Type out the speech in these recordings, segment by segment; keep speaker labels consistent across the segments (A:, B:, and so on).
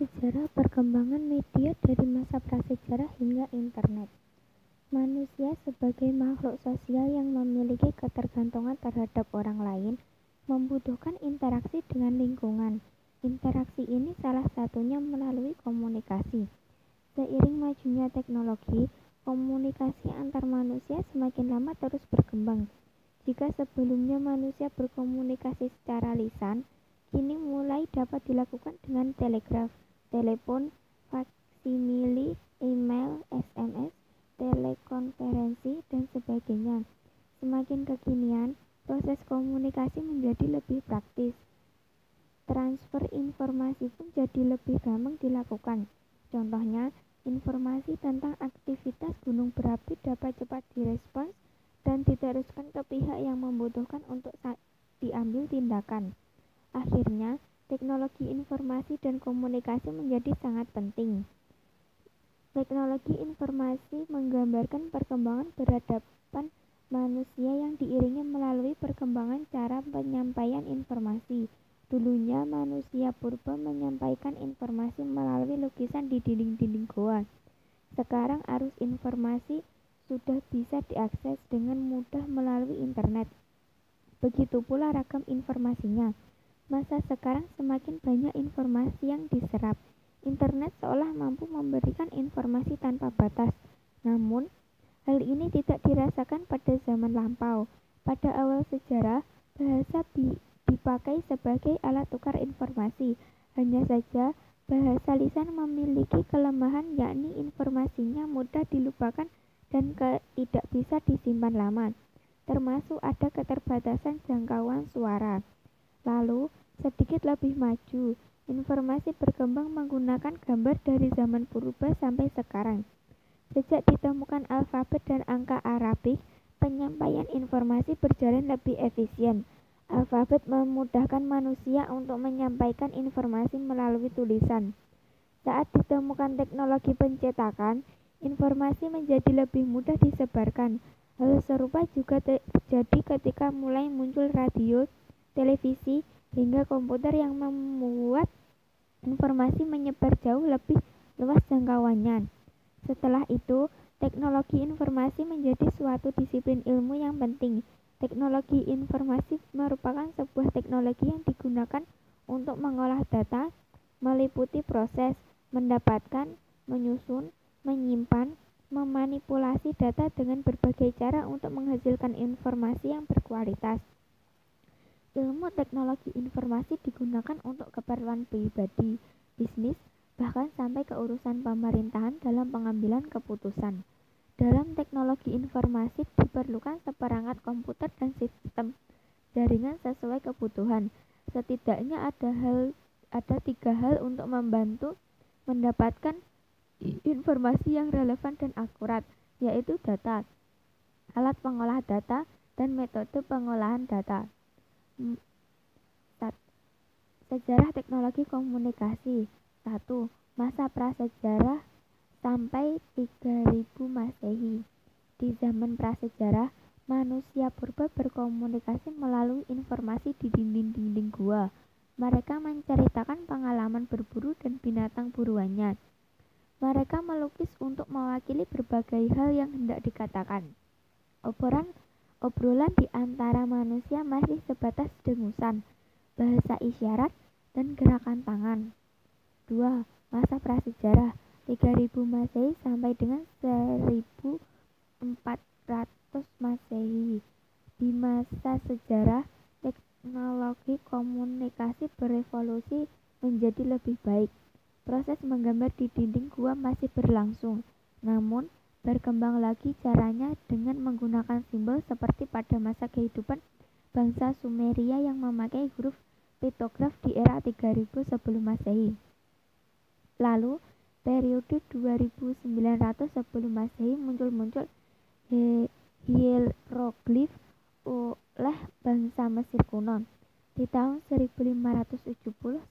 A: Sejarah perkembangan media dari masa prasejarah hingga internet. Manusia sebagai makhluk sosial yang memiliki ketergantungan terhadap orang lain membutuhkan interaksi dengan lingkungan. Interaksi ini salah satunya melalui komunikasi. Seiring majunya teknologi, komunikasi antar manusia semakin lama terus berkembang. Jika sebelumnya manusia berkomunikasi secara lisan, kini mulai dapat dilakukan dengan telegraf, telepon, faksimili, email, SMS, telekonferensi, dan sebagainya. Semakin kekinian, proses komunikasi menjadi lebih praktis. Transfer informasi pun jadi lebih gampang dilakukan. Contohnya, informasi tentang aktivitas gunung berapi dapat cepat direspons dan diteruskan ke pihak yang membutuhkan untuk diambil tindakan. Akhirnya, teknologi informasi dan komunikasi menjadi sangat penting. Teknologi informasi menggambarkan perkembangan peradaban manusia yang diiringi melalui perkembangan cara penyampaian informasi. Dulunya manusia purba menyampaikan informasi melalui lukisan di dinding-dinding goa. Sekarang arus informasi sudah bisa diakses dengan mudah melalui internet. Begitu pula ragam informasinya. Masa sekarang semakin banyak informasi yang diserap. Internet seolah mampu memberikan informasi tanpa batas. Namun, hal ini tidak dirasakan pada zaman lampau. Pada awal sejarah, bahasa dipakai sebagai alat tukar informasi. Hanya saja, bahasa lisan memiliki kelemahan, yakni informasinya mudah dilupakan dan tidak bisa disimpan lama, termasuk ada keterbatasan jangkauan suara. Lalu, sedikit lebih maju, informasi berkembang menggunakan gambar dari zaman purba sampai sekarang. Sejak ditemukan alfabet dan angka Arabik, penyampaian informasi berjalan lebih efisien. Alfabet memudahkan manusia untuk menyampaikan informasi melalui tulisan. Saat ditemukan teknologi pencetakan, informasi menjadi lebih mudah disebarkan. Hal serupa juga terjadi ketika mulai muncul radio, televisi, hingga komputer yang membuat informasi menyebar jauh lebih luas jangkauannya. Setelah itu, teknologi informasi menjadi suatu disiplin ilmu yang penting. Teknologi informasi merupakan sebuah teknologi yang digunakan untuk mengolah data, meliputi proses mendapatkan, menyusun, menyimpan, memanipulasi data dengan berbagai cara untuk menghasilkan informasi yang berkualitas. Ilmu teknologi informasi digunakan untuk keperluan pribadi, bisnis, bahkan sampai ke urusan pemerintahan dalam pengambilan keputusan. Dalam teknologi informasi diperlukan seperangkat komputer dan sistem jaringan sesuai kebutuhan. Setidaknya ada 3 hal untuk membantu mendapatkan informasi yang relevan dan akurat, yaitu data, alat pengolah data, dan metode pengolahan data. Sejarah teknologi komunikasi. 1. Masa prasejarah sampai 3000 Masehi. Di zaman prasejarah, manusia purba berkomunikasi melalui informasi di dinding-dinding gua. Mereka menceritakan pengalaman berburu dan binatang buruannya. Mereka melukis untuk mewakili berbagai hal yang hendak dikatakan. Obrolan di antara manusia masih sebatas dengusan, bahasa isyarat, dan gerakan tangan. 2. Masa prasejarah 3000 Masehi sampai dengan 1400 Masehi. Di masa sejarah, teknologi komunikasi berevolusi menjadi lebih baik. Proses menggambar di dinding gua masih berlangsung, namun berkembang lagi caranya dengan menggunakan simbol seperti pada masa kehidupan bangsa Sumeria yang memakai huruf piktograf di era 3000 sebelum Masehi. Lalu, periode 2900 sebelum Masehi muncul hieroglif oleh bangsa Mesir kuno. Di tahun 1570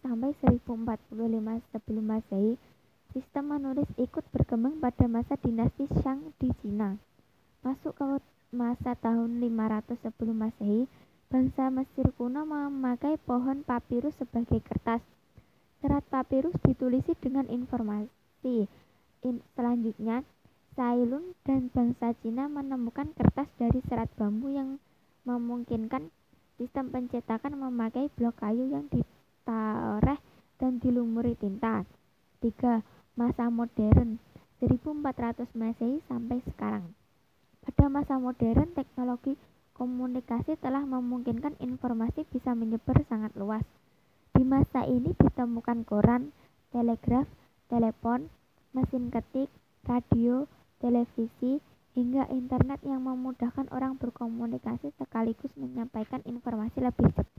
A: sampai 1045 sebelum Masehi, sistem menulis ikut berkembang pada masa dinasti Shang di Cina. Masuk ke masa tahun 500 sebelum Masehi, bangsa Mesir kuno memakai pohon papirus sebagai kertas. Serat papirus ditulisi dengan informasi. Selanjutnya, Cailun dan bangsa Cina menemukan kertas dari serat bambu yang memungkinkan sistem pencetakan memakai blok kayu yang ditoreh dan dilumuri tinta. 3. Masa modern 1400 Masehi sampai sekarang. Pada masa modern, teknologi komunikasi telah memungkinkan informasi bisa menyebar sangat luas. Di masa ini ditemukan koran, telegraf, telepon, mesin ketik, radio, televisi, hingga internet yang memudahkan orang berkomunikasi sekaligus menyampaikan informasi lebih cepat.